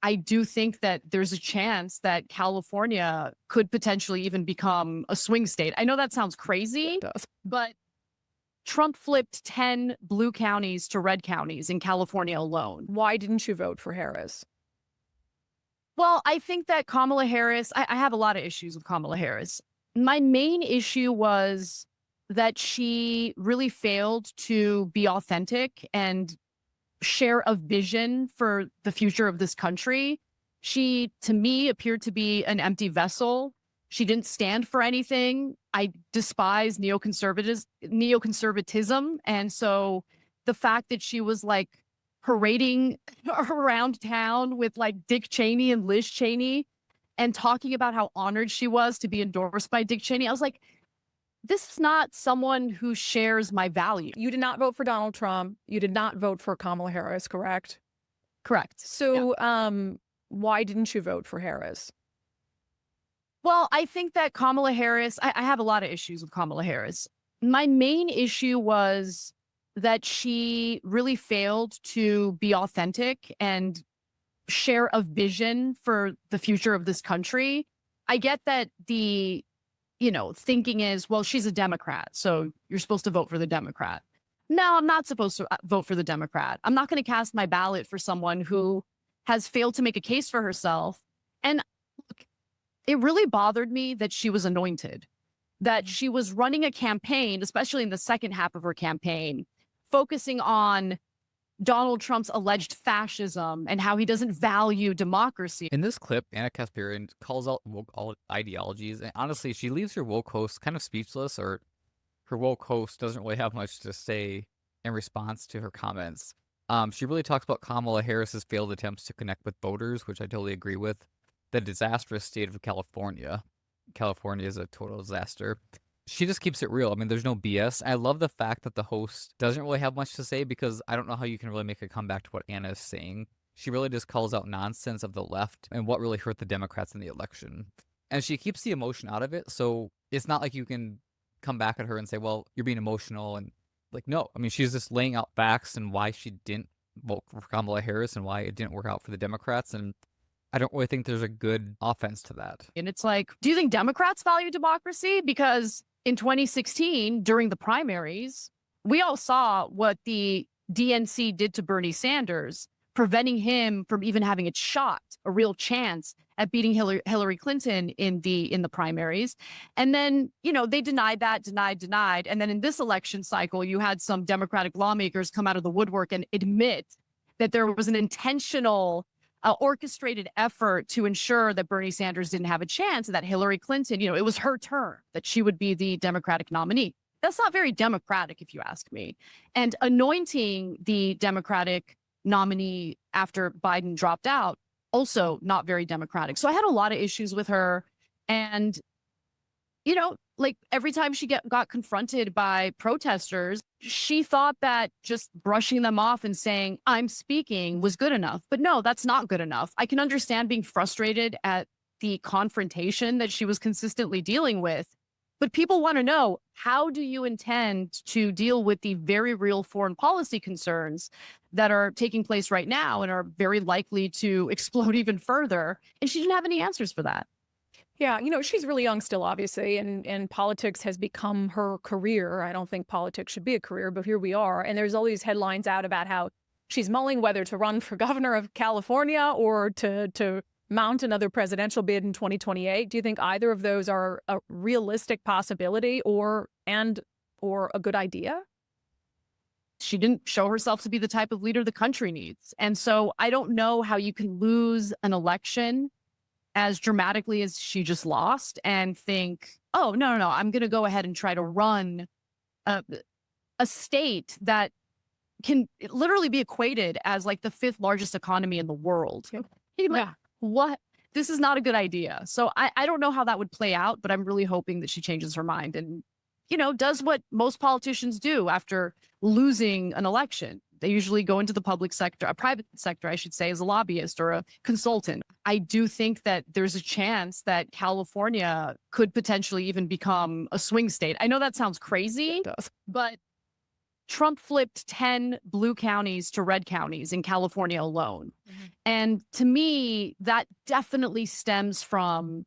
I do think that there's a chance that California could potentially even become a swing state. I know that sounds crazy, but Trump flipped 10 blue counties to red counties in California alone. Why didn't you vote for Harris? Well, I think that Kamala Harris, I have a lot of issues with Kamala Harris. My main issue was that she really failed to be authentic and share a vision for the future of this country. She, to me, appeared to be an empty vessel. She didn't stand for anything. I despise neoconservatism. And so the fact that she was like parading around town with like Dick Cheney and Liz Cheney and talking about how honored she was to be endorsed by Dick Cheney, I was like, this is not someone who shares my value. You did not vote for Donald Trump. You did not vote for Kamala Harris, correct? Correct. So why didn't you vote for Harris? Well, I think that Kamala Harris, I have a lot of issues with Kamala Harris. My main issue was that she really failed to be authentic and share a vision for the future of this country. I get that the thinking is, well, she's a Democrat, so you're supposed to vote for the Democrat. No, I'm not supposed to vote for the Democrat. I'm not going to cast my ballot for someone who has failed to make a case for herself. And look, it really bothered me that she was anointed, that she was running a campaign, especially in the second half of her campaign, focusing on Donald Trump's alleged fascism and how he doesn't value democracy. In this clip, Anna Kasparian calls out woke ideologies, and honestly, she leaves her woke host kind of speechless, or her woke host doesn't really have much to say in response to her comments. She really talks about Kamala Harris's failed attempts to connect with voters, which I totally agree with. The disastrous state of California. California is a total disaster. She just keeps it real. I mean, there's no BS. I love the fact that the host doesn't really have much to say, because I don't know how you can really make a comeback to what Anna is saying. She really just calls out nonsense of the left and what really hurt the Democrats in the election. And she keeps the emotion out of it, so it's not like you can come back at her and say, well, you're being emotional. And like, no. I mean, she's just laying out facts and why she didn't vote for Kamala Harris and why it didn't work out for the Democrats. And I don't really think there's a good offense to that. And it's like, do you think Democrats value democracy? Because in 2016, during the primaries, we all saw what the DNC did to Bernie Sanders, preventing him from even having a shot, a real chance at beating Hillary Clinton in the primaries. And then, they denied that, denied. And then in this election cycle, you had some Democratic lawmakers come out of the woodwork and admit that there was an intentional orchestrated effort to ensure that Bernie Sanders didn't have a chance, and that Hillary Clinton, it was her turn, that she would be the Democratic nominee. That's not very democratic, if you ask me. And anointing the Democratic nominee after Biden dropped out, also not very democratic. So I had a lot of issues with her. And, like every time she got confronted by protesters, she thought that just brushing them off and saying, I'm speaking, was good enough. But no, that's not good enough. I can understand being frustrated at the confrontation that she was consistently dealing with. But people want to know, how do you intend to deal with the very real foreign policy concerns that are taking place right now and are very likely to explode even further? And she didn't have any answers for that. Yeah, she's really young still, obviously, and politics has become her career. I don't think politics should be a career, but here we are. And there's all these headlines out about how she's mulling whether to run for governor of California or to mount another presidential bid in 2028. Do you think either of those are a realistic possibility or a good idea? She didn't show herself to be the type of leader the country needs. And so I don't know how you can lose an election as dramatically as she just lost and think, oh, no, I'm going to go ahead and try to run a state that can literally be equated as like the 5th largest economy in the world. Yeah. What? This is not a good idea. So I don't know how that would play out, but I'm really hoping that she changes her mind and, does what most politicians do after losing an election. They usually go into the public sector, a private sector, I should say, as a lobbyist or a consultant. I do think that there's a chance that California could potentially even become a swing state. I know that sounds crazy, but Trump flipped 10 blue counties to red counties in California alone. And to me, that definitely stems from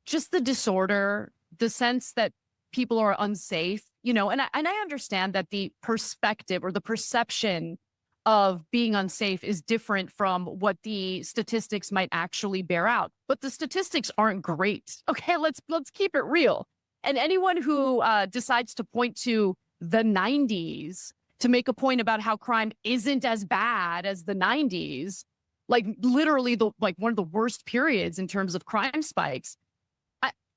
just the disorder, the sense that people are unsafe, and I understand that the perspective or the perception of being unsafe is different from what the statistics might actually bear out. But the statistics aren't great. Okay, let's keep it real. And anyone who decides to point to the 90s to make a point about how crime isn't as bad as the 90s, like literally one of the worst periods in terms of crime spikes,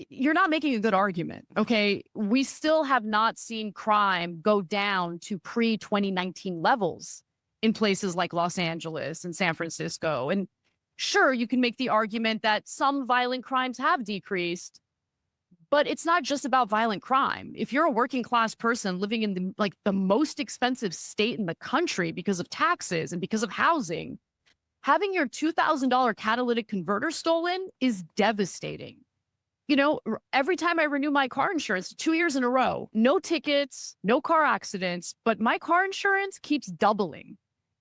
you're not making a good argument. Okay, we still have not seen crime go down to pre-2019 levels in places like Los Angeles and San Francisco. And sure, you can make the argument that some violent crimes have decreased, but it's not just about violent crime. If you're a working class person living in the most expensive state in the country because of taxes and because of housing, having your $2,000 catalytic converter stolen is devastating. Every time I renew my car insurance, 2 years in a row, no tickets, no car accidents, but my car insurance keeps doubling.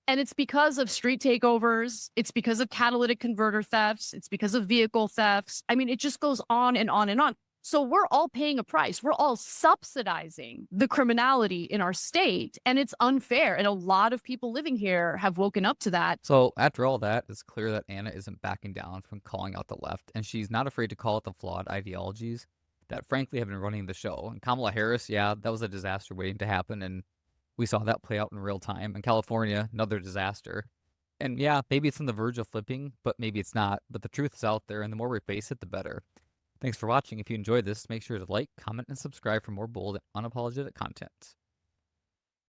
And it's because of street takeovers. It's because of catalytic converter thefts. It's because of vehicle thefts. I mean, it just goes on and on and on. So we're all paying a price. We're all subsidizing the criminality in our state, and it's unfair. And a lot of people living here have woken up to that. So after all that, it's clear that Anna isn't backing down from calling out the left, and she's not afraid to call out the flawed ideologies that frankly have been running the show. And Kamala Harris, yeah, that was a disaster waiting to happen, and we saw that play out in real time. In California, another disaster. And yeah, maybe it's on the verge of flipping, but maybe it's not. But the truth is out there, and the more we face it, the better. Thanks for watching. If you enjoyed this, make sure to like, comment, and subscribe for more bold and unapologetic content.